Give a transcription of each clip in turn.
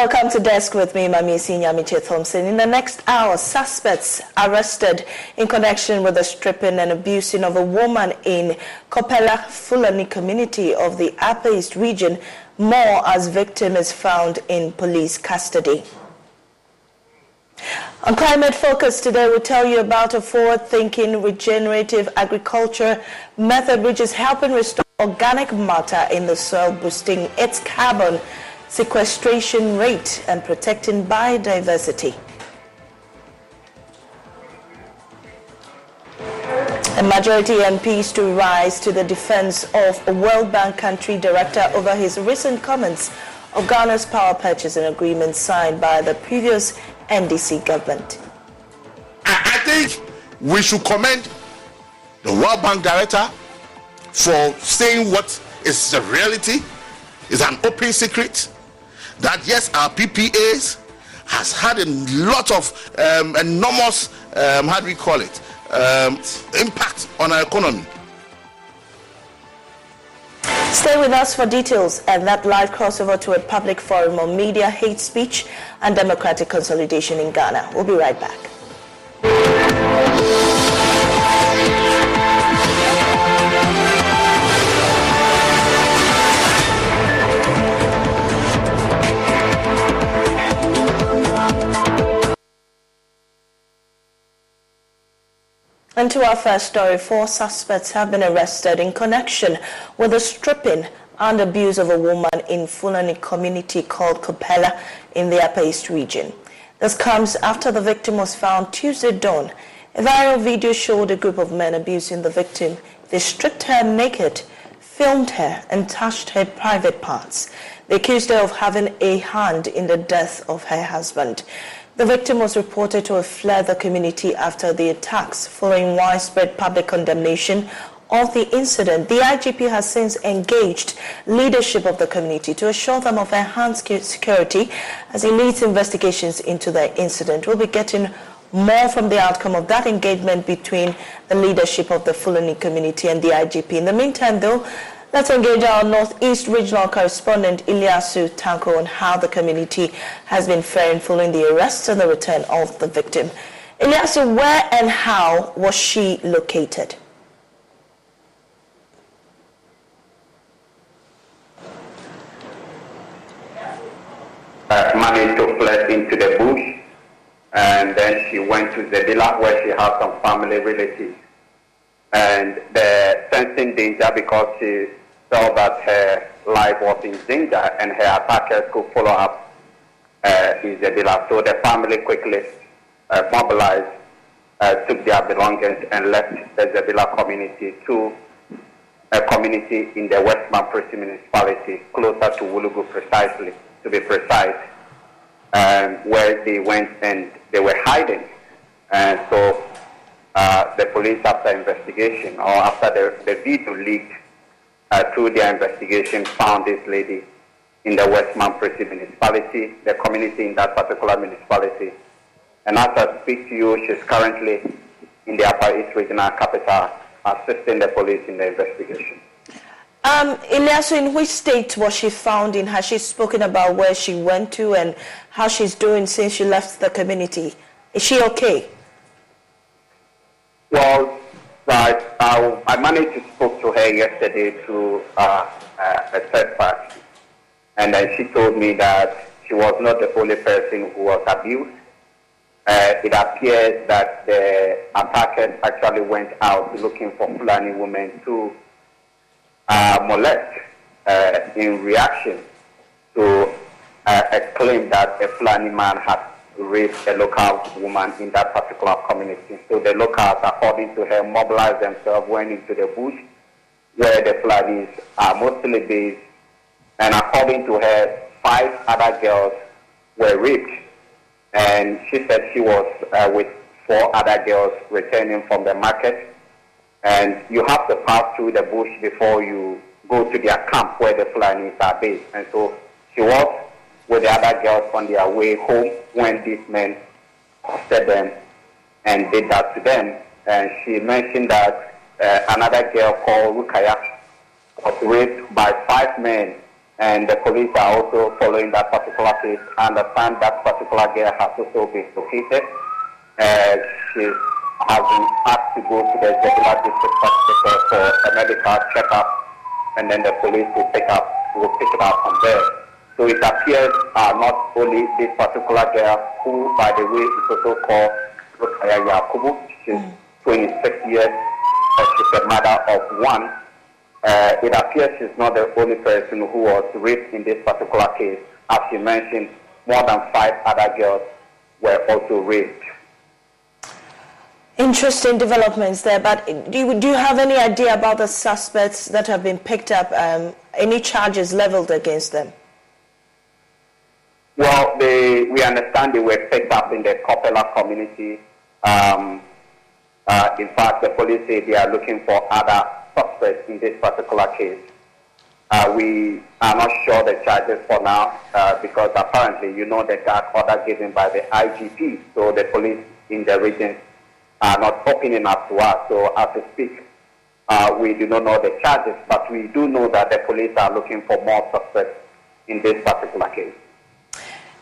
Welcome to Desk with me, Mamisi Nyamiche Thompson. In the next hour, suspects arrested in connection with the stripping and abusing of a woman in Kupelga, Fulani community of the Upper East region. More as victim is found in police custody. On Climate Focus today, we'll tell you about a forward-thinking regenerative agriculture method which is helping restore organic matter in the soil, boosting its carbon sequestration rate and protecting biodiversity. A majority MPs to rise to the defense of a World Bank country director over his recent comments of Ghana's power purchasing agreement signed by the previous NDC government. I think we should commend the World Bank director for saying what is the reality, is an open secret, that yes, our PPAs has had a lot of enormous, how do we call it, impact on our economy. Stay with us for details and that live crossover to a public forum on media, hate speech, and democratic consolidation in Ghana. We'll be right back. And to our first story, 4 suspects have been arrested in connection with the stripping and abuse of a woman in Fulani community called Kupelga in the Upper East region. This comes after the victim was found Tuesday dawn. A viral video showed a group of men abusing the victim. They stripped her naked, filmed her, and touched her private parts. They accused her of having a hand in the death of her husband. The victim was reported to have fled the community after the attacks. Following widespread public condemnation of the incident, the IGP has since engaged leadership of the community to assure them of enhanced security as he leads investigations into the incident. We'll be getting more from the outcome of that engagement between the leadership of the Fulani community and the IGP. In the meantime, though, let's engage our Northeast Regional Correspondent Ilyasu Tanko on how the community has been faring following the arrest and the return of the victim. Ilyasu, where and how was she located? Managed to flee into the bush, and then she went to the villa where she had some family relatives. And the sensing danger because she felt that her life was in danger and her attackers could follow up in the villa. So the family quickly mobilized, took their belongings and left the Zabila community to a community in the West Mampresi municipality, closer to Wulugu precisely, to be precise, where they went and they were hiding. And so the police, after investigation, or after the video leaked, through their investigation, found this lady in the West Mampresi municipality, the community in that particular municipality. And as I speak to you, she's currently in the Upper East Regional Capital, assisting the police in the investigation. Ilyasu, in which state was she found in? Has she spoken about where she went to and how she's doing since she left the community? Is she okay? Well, I managed to speak to her yesterday through a third party, and she told me that she was not the only person who was abused. It appears that the attackers actually went out looking for Fulani women to molest in reaction to a claim that a Fulani man had raped a local woman in that particular community. So the locals, according to her, mobilized themselves, went into the bush where the Fulanis are mostly based, and according to her, 5 other girls were raped. And she said she was with 4 other girls returning from the market. And you have to pass through the bush before you go to their camp where the Fulanis are based. And so she was with the other girls on their way home when these men accosted them and did that to them. And she mentioned that another girl called Rukaya was raped by 5 men and the police are also following that particular case. I understand that particular girl has also been located. She has been asked to go to the Zebula District Hospital for a medical checkup, and then the police will pick it up from there. So it appears not only this particular girl, who, by the way, is also called Rukaya Yakubu. She's 26 years, and she's a mother of one. It appears she's not the only person who was raped in this particular case. As you mentioned, more than 5 other girls were also raped. Interesting developments there, but do you have any idea about the suspects that have been picked up? Any charges leveled against them? Well, we understand they were picked up in the Kupelga community. In fact, the police say they are looking for other suspects in this particular case. We are not sure the charges for now because apparently, the gag order given by the IGP, so the police in the region are not opening up to us. So as we speak, we do not know the charges, but we do know that the police are looking for more suspects in this particular case.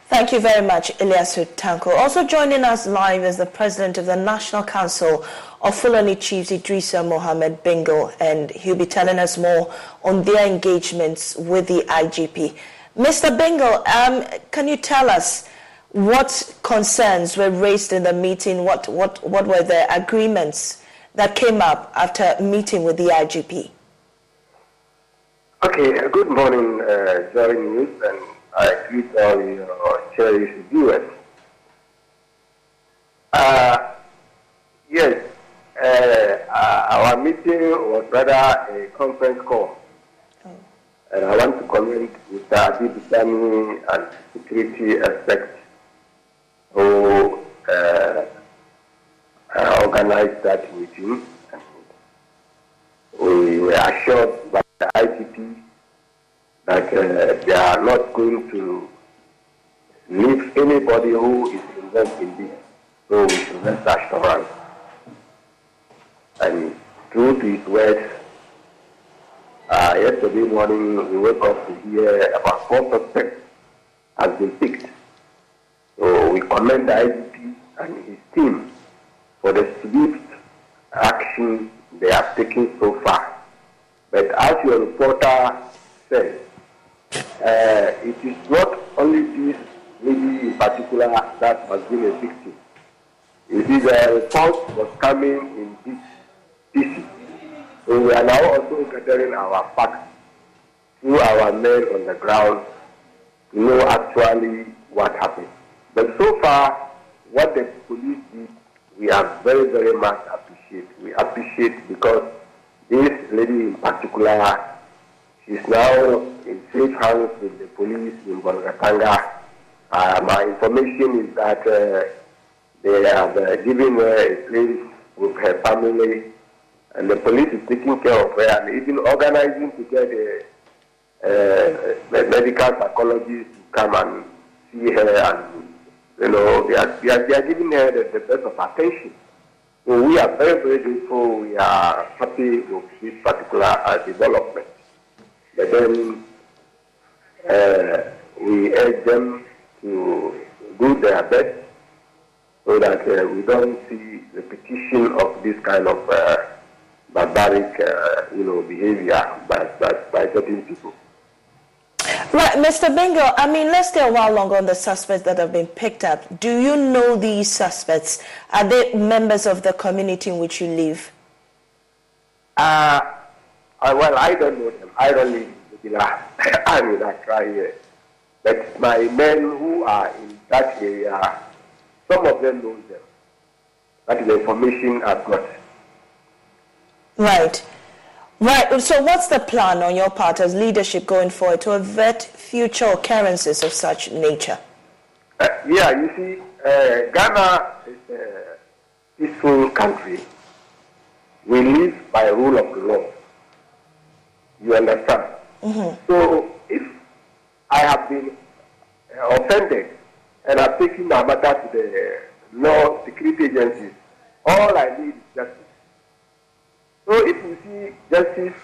Thank you very much, Ilyasu Tanko. Also joining us live is the president of the National Council of Fulani Chiefs, Idrissa Mohammed Bingo, and he'll be telling us more on their engagements with the IGP. Mr. Bingo, can you tell us what concerns were raised in the meeting? What were the agreements that came up after meeting with the IGP? Okay, good morning, Joy News, and I greet all your cherished viewers. Yes, our meeting was rather a conference call. And I want to comment with Adib Sami and security aspect who organized that meeting. We were assured by the IGP that they are not going to leave anybody who is involved in this. So we should rest assurance. And true to his words, yesterday morning we woke up to hear about 4 suspects has been picked. So we commend the IGP and his team for the swift action they have taken so far. But as your reporter said, it is not only this lady in particular that has been a victim. It is a report was coming in this issue. So we are now also gathering our facts through our men on the ground to know actually what happened. But so far, what the police did, we are very, very much appreciate. We appreciate because this lady in particular, she's now in safe hands with the police in Bolgatanga. My information is that they have given her a place with her family, and the police is taking care of her and even organizing to get a medical psychologist to come and see her, and they are giving her the best of attention. So we are very, very grateful. We are happy with this particular development. But then we urge them to do their best so that we don't see repetition of this kind of barbaric, behavior by certain people. Right, Mr. Bingo, let's stay a while longer on the suspects that have been picked up. Do you know these suspects? Are they members of the community in which you live? Well, I don't know them. I don't live in the Accra here. But my men who are in that area, some of them know them. That is the information I've got. Right. Right. So what's the plan on your part as leadership going forward to avert future occurrences of such nature? You see, Ghana is a peaceful country. We live by rule of the law. You understand? Mm-hmm. So if I have been offended and I've taken my matter to the law security agencies, all I need is justice. So if we see justice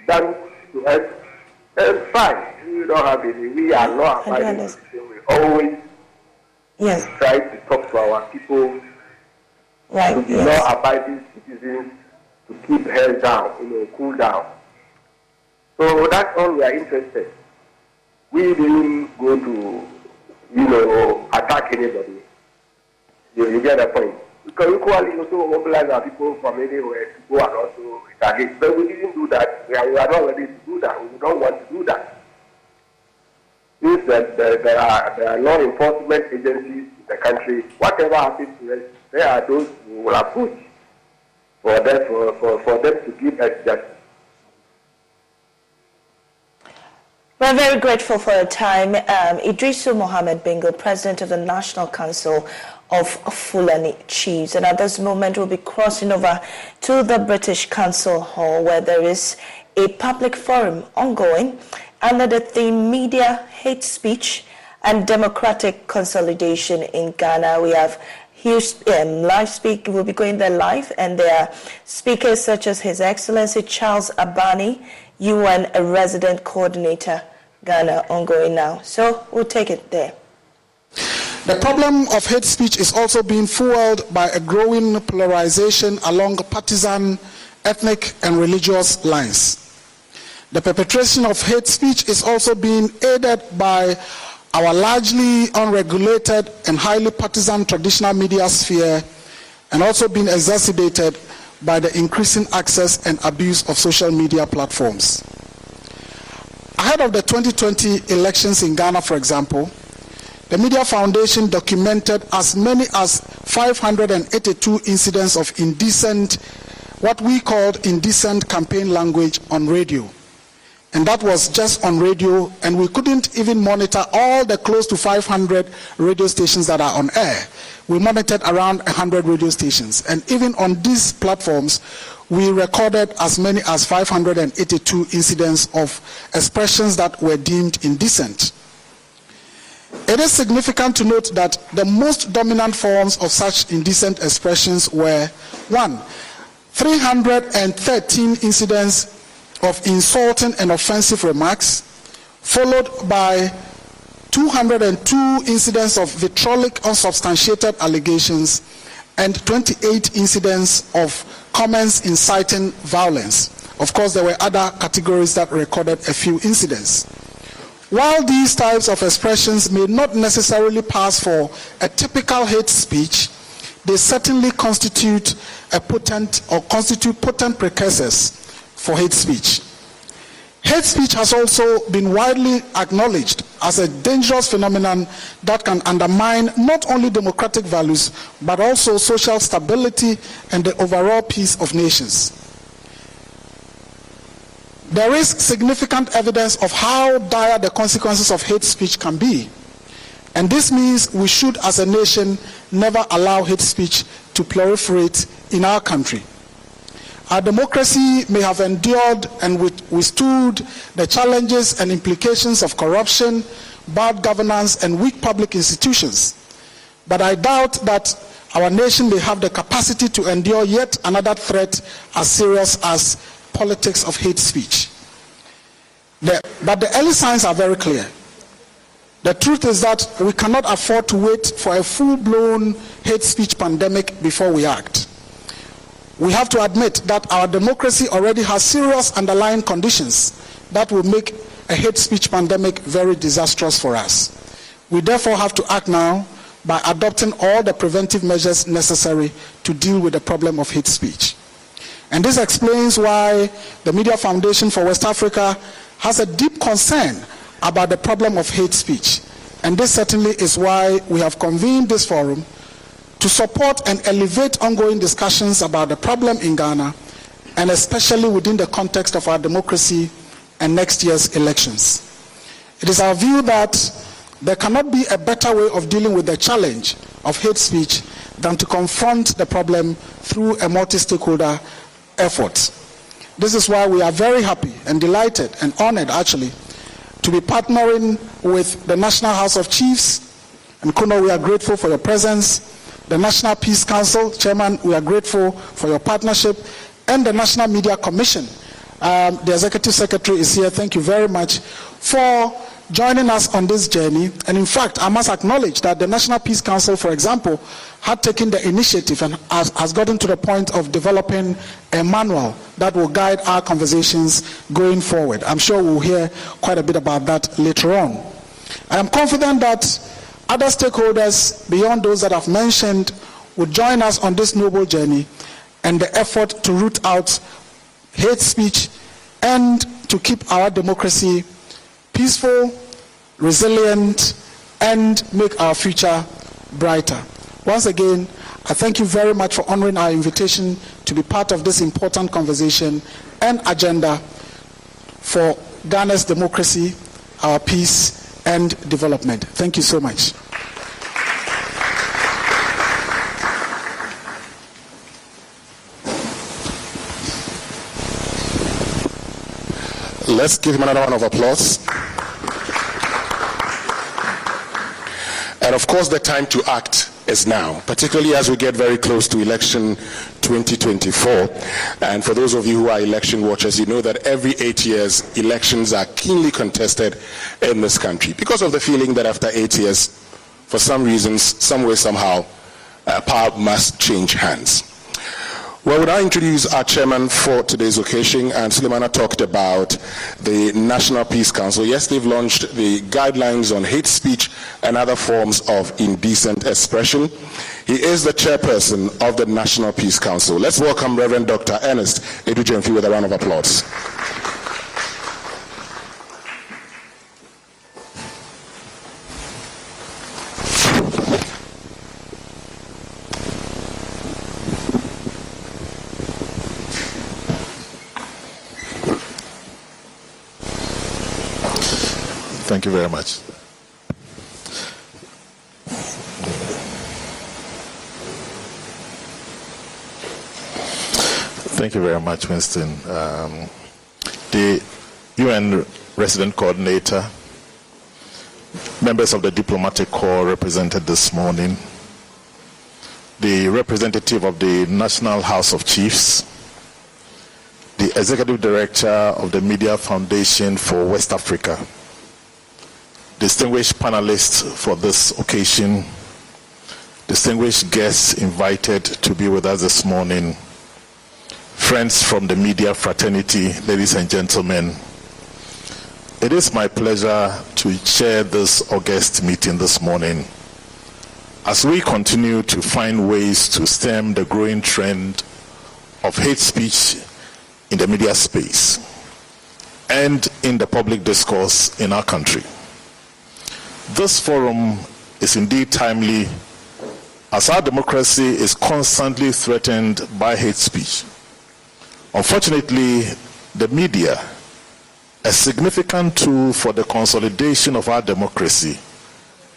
done to us, Fine. We don't have any. We are not abiding. We always try to talk to our people, to be law-abiding citizens, to keep heads down, cool down. So that's all we are interested. We didn't go to, attack anybody. You get the point. We can equally also mobilize our people from anywhere to go and also retaliate. But we didn't do that. We are not ready to do that. We don't want to do that. Since there are law enforcement agencies in the country, whatever happens to us, there are those who will approach for them to give us justice. We're very grateful for your time. Idrisu Mohammed Bingo, President of the National Council of Fulani Chiefs. And at this moment, we'll be crossing over to the British Council Hall, where there is a public forum ongoing under the theme Media, Hate Speech and Democratic Consolidation in Ghana. We have huge live speak. We'll be going there live, and there are speakers such as His Excellency Charles Abani, UN Resident Coordinator, Ghana, ongoing now. So we'll take it there. The problem of hate speech is also being fueled by a growing polarization along partisan, ethnic, and religious lines. The perpetration of hate speech is also being aided by our largely unregulated and highly partisan traditional media sphere, and also being exacerbated by the increasing access and abuse of social media platforms. Ahead of the 2020 elections in Ghana, for example, the Media Foundation documented as many as 582 incidents of indecent, what we called indecent campaign language on radio. And that was just on radio, and we couldn't even monitor all the close to 500 radio stations that are on air. We monitored around 100 radio stations, and even on these platforms, we recorded as many as 582 incidents of expressions that were deemed indecent. It is significant to note that the most dominant forms of such indecent expressions were 1. 313 incidents of insulting and offensive remarks, followed by 202 incidents of vitriolic unsubstantiated allegations, and 28 incidents of comments inciting violence. Of course, there were other categories that recorded a few incidents. While these types of expressions may not necessarily pass for a typical hate speech, they certainly constitute potent precursors for hate speech. Hate speech has also been widely acknowledged as a dangerous phenomenon that can undermine not only democratic values, but also social stability and the overall peace of nations. There is significant evidence of how dire the consequences of hate speech can be. And this means we should, as a nation, never allow hate speech to proliferate in our country. Our democracy may have endured and withstood the challenges and implications of corruption, bad governance, and weak public institutions. But I doubt that our nation may have the capacity to endure yet another threat as serious as politics of hate speech. But the early signs are very clear. The truth is that we cannot afford to wait for a full-blown hate speech pandemic before we act. We have to admit that our democracy already has serious underlying conditions that will make a hate speech pandemic very disastrous for us. We therefore have to act now by adopting all the preventive measures necessary to deal with the problem of hate speech. And this explains why the Media Foundation for West Africa has a deep concern about the problem of hate speech. And this certainly is why we have convened this forum to support and elevate ongoing discussions about the problem in Ghana, and especially within the context of our democracy and next year's elections. It is our view that there cannot be a better way of dealing with the challenge of hate speech than to confront the problem through a multi-stakeholder effort. This is why we are very happy and delighted and honored, actually, to be partnering with the National House of Chiefs. And Kuno, we are grateful for your presence. The National Peace Council, Chairman, we are grateful for your partnership. And the National Media Commission, The Executive Secretary is here. Thank you very much for joining us on this journey. And in fact, I must acknowledge that the National Peace Council, for example, had taken the initiative and has gotten to the point of developing a manual that will guide our conversations going forward. I'm sure we'll hear quite a bit about that later on. I am confident that other stakeholders beyond those that I've mentioned will join us on this noble journey and the effort to root out hate speech and to keep our democracy peaceful, resilient, and make our future brighter. Once again, I thank you very much for honoring our invitation to be part of this important conversation and agenda for Ghana's democracy, our peace, and development. Thank you so much. Let's give him another round of applause. And of course, the time to act is now, particularly as we get very close to election 2024. And for those of you who are election watchers, you know that every 8 years, elections are keenly contested in this country because of the feeling that after 8 years, for some reasons, some way, somehow, power must change hands. Well, we'll now introduce our chairman for today's occasion, and Sulemana talked about the National Peace Council. Yes, they've launched the guidelines on hate speech and other forms of indecent expression. He is the chairperson of the National Peace Council. Let's welcome Reverend Dr. Ernest Edujemfi with a round of applause. Thank you very much. Thank you very much, Winston. The UN Resident Coordinator, members of the Diplomatic Corps represented this morning, the representative of the National House of Chiefs, the Executive Director of the Media Foundation for West Africa, distinguished panelists for this occasion, distinguished guests invited to be with us this morning, friends from the media fraternity, ladies and gentlemen, it is my pleasure to chair this august meeting this morning as we continue to find ways to stem the growing trend of hate speech in the media space and in the public discourse in our country. This forum is indeed timely as our democracy is constantly threatened by hate speech. Unfortunately, the media, a significant tool for the consolidation of our democracy,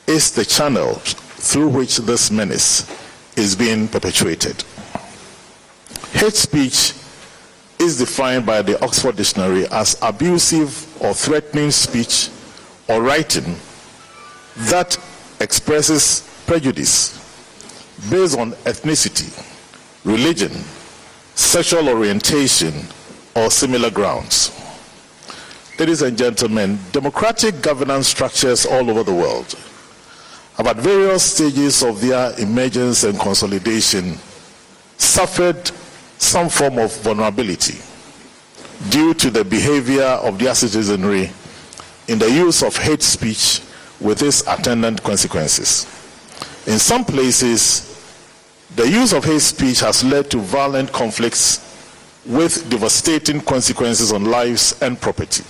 is the channel through which this menace is being perpetuated. Hate speech is defined by the Oxford Dictionary as abusive or threatening speech or writing that expresses prejudice based on ethnicity, religion, sexual orientation, or similar grounds. Ladies and gentlemen, democratic governance structures all over the world have at various stages of their emergence and consolidation suffered some form of vulnerability due to the behavior of their citizenry in the use of hate speech with its attendant consequences. In some places, the use of hate speech has led to violent conflicts with devastating consequences on lives and property.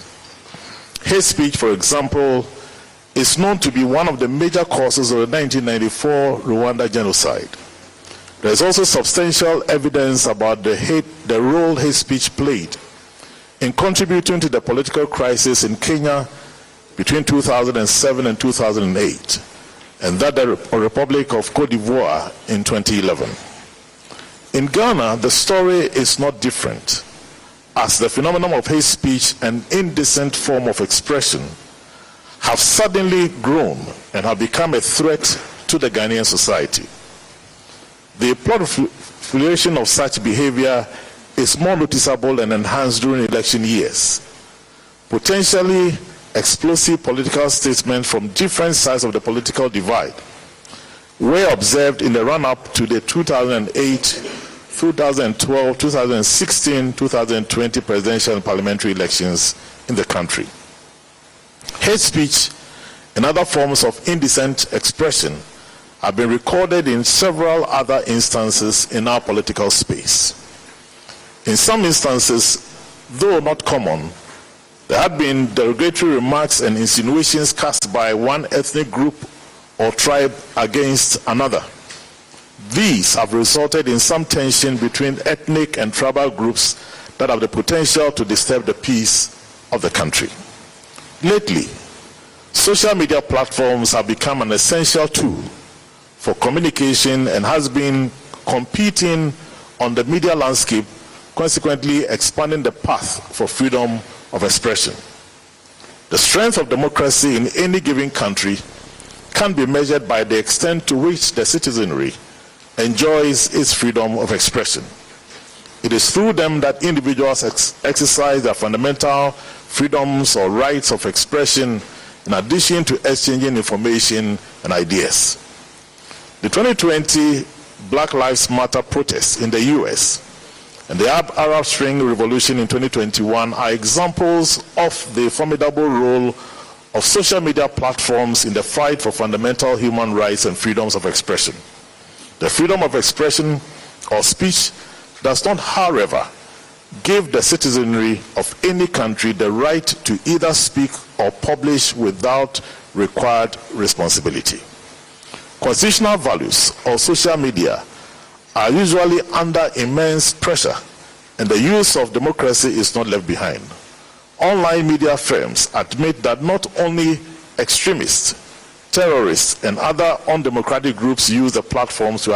Hate speech, for example, is known to be one of the major causes of the 1994 Rwanda genocide. There is also substantial evidence about the role hate speech played in contributing to the political crisis in Kenya between 2007 and 2008, and that the Republic of Cote d'Ivoire in 2011. In Ghana, the story is not different, as the phenomenon of hate speech and indecent form of expression have suddenly grown and have become a threat to the Ghanaian society. The proliferation of such behavior is more noticeable and enhanced during election years. Potentially explosive political statements from different sides of the political divide were observed in the run-up to the 2008, 2012, 2016, 2020 presidential and parliamentary elections in the country. Hate speech and other forms of indecent expression have been recorded in several other instances in our political space. In some instances, though not common, there have been derogatory remarks and insinuations cast by one ethnic group or tribe against another. These have resulted in some tension between ethnic and tribal groups that have the potential to disturb the peace of the country. Lately, social media platforms have become an essential tool for communication and has been competing on the media landscape, consequently expanding the path for freedom of expression. The strength of democracy in any given country can be measured by the extent to which the citizenry enjoys its freedom of expression. It is through them that individuals exercise their fundamental freedoms or rights of expression in addition to exchanging information and ideas. The 2020 Black Lives Matter protests in the US and the Arab Spring Revolution in 2021 are examples of the formidable role of social media platforms in the fight for fundamental human rights and freedoms of expression. The freedom of expression or speech does not, however, give the citizenry of any country the right to either speak or publish without required responsibility. Constitutional values or social media are usually under immense pressure, and the use of democracy is not left behind. Online media firms admit that not only extremists, terrorists, and other undemocratic groups use the platforms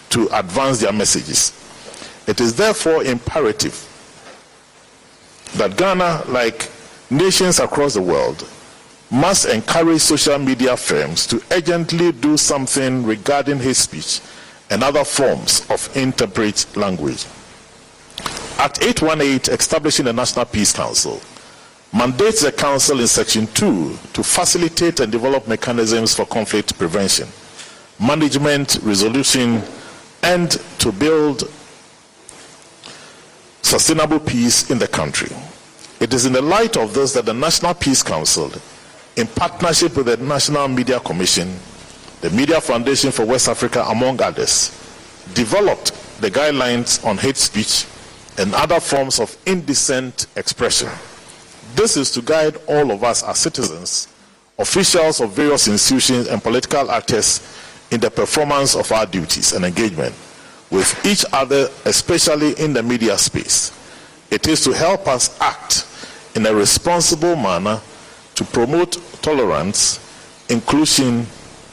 to advance their messages. It is therefore imperative that Ghana, like nations across the world, must encourage social media firms to urgently do something regarding hate speech and other forms of intemperate language. Act 818, establishing the National Peace Council, mandates the Council in Section 2 to facilitate and develop mechanisms for conflict prevention, management, resolution, and to build sustainable peace in the country. It is in the light of this that the National Peace Council, in partnership with the National Media Commission, the Media Foundation for West Africa, among others, developed the guidelines on hate speech and other forms of indecent expression. This is to guide all of us as citizens, officials of various institutions, and political actors in the performance of our duties and engagement with each other, especially in the media space. It is to help us act in a responsible manner to promote tolerance, inclusion,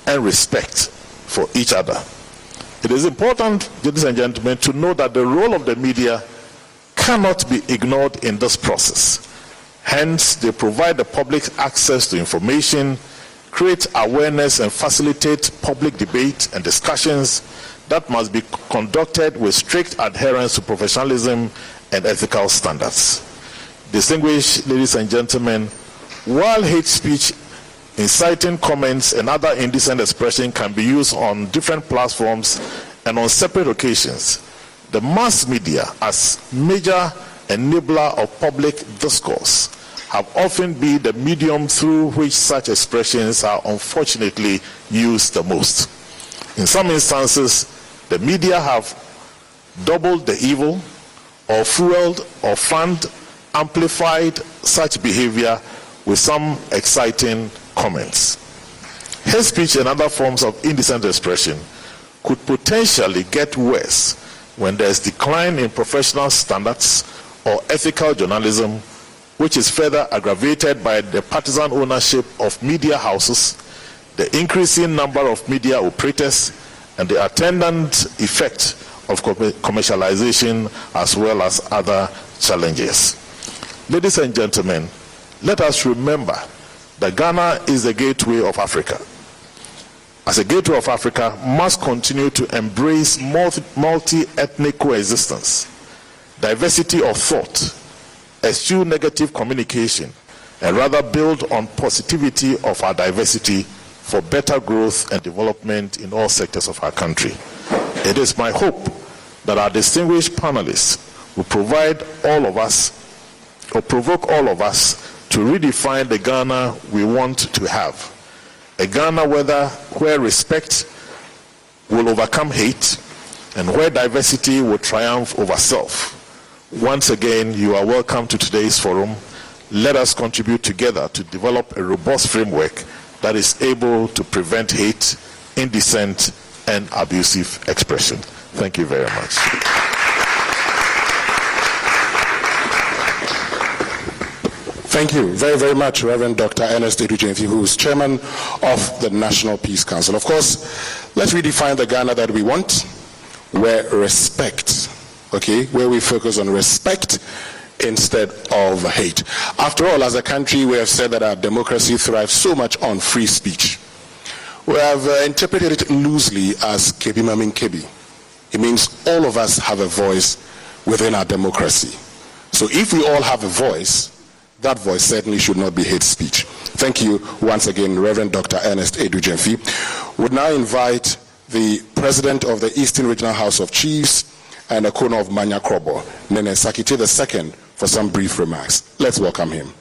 and respect for each other. It is important, ladies and gentlemen, to know that the role of the media cannot be ignored in this process. Hence, they provide the public access to information, create awareness, and facilitate public debate and discussions that must be conducted with strict adherence to professionalism and ethical standards. Distinguished ladies and gentlemen, while hate speech, inciting comments, and other indecent expression can be used on different platforms and on separate occasions, the mass media, as major enabler of public discourse, have often been the medium through which such expressions are unfortunately used the most. In some instances, the media have doubled the evil, or fueled or fanned, amplified such behavior with some exciting comments. Hate speech and other forms of indecent expression could potentially get worse when there is decline in professional standards or ethical journalism, which is further aggravated by the partisan ownership of media houses, the increasing number of media operators, and the attendant effect of commercialization, as well as other challenges. Ladies and gentlemen, let us remember that Ghana is the gateway of Africa. As a gateway of Africa, must continue to embrace multi-ethnic coexistence. diversity of thought, eschew negative communication, and rather build on positivity of our diversity for better growth and development in all sectors of our country. It is my hope that our distinguished panelists will provoke all of us to redefine the Ghana we want to have. A Ghana where respect will overcome hate and where diversity will triumph over self. Once again, you are welcome to today's forum. Let us contribute together to develop a robust framework that is able to prevent hate, indecent, and abusive expression. Thank you very much. Thank you very, very much, Reverend Dr. Ernest Edu-Gyamfi, who is chairman of the National Peace Council. Of course, let's redefine the Ghana that we want, where respect, where we focus on respect instead of hate. After all, as a country, we have said that our democracy thrives so much on free speech. We have interpreted it loosely as kebi mamin kebi. It means all of us have a voice within our democracy. So if we all have a voice, that voice certainly should not be hate speech. Thank you once again, Reverend Dr. Ernest Edu-Gyamfi. Would now invite the President of the Eastern Regional House of Chiefs and a corner of Manya Krobo, Nene Sakite II, for some brief remarks. Let's welcome him.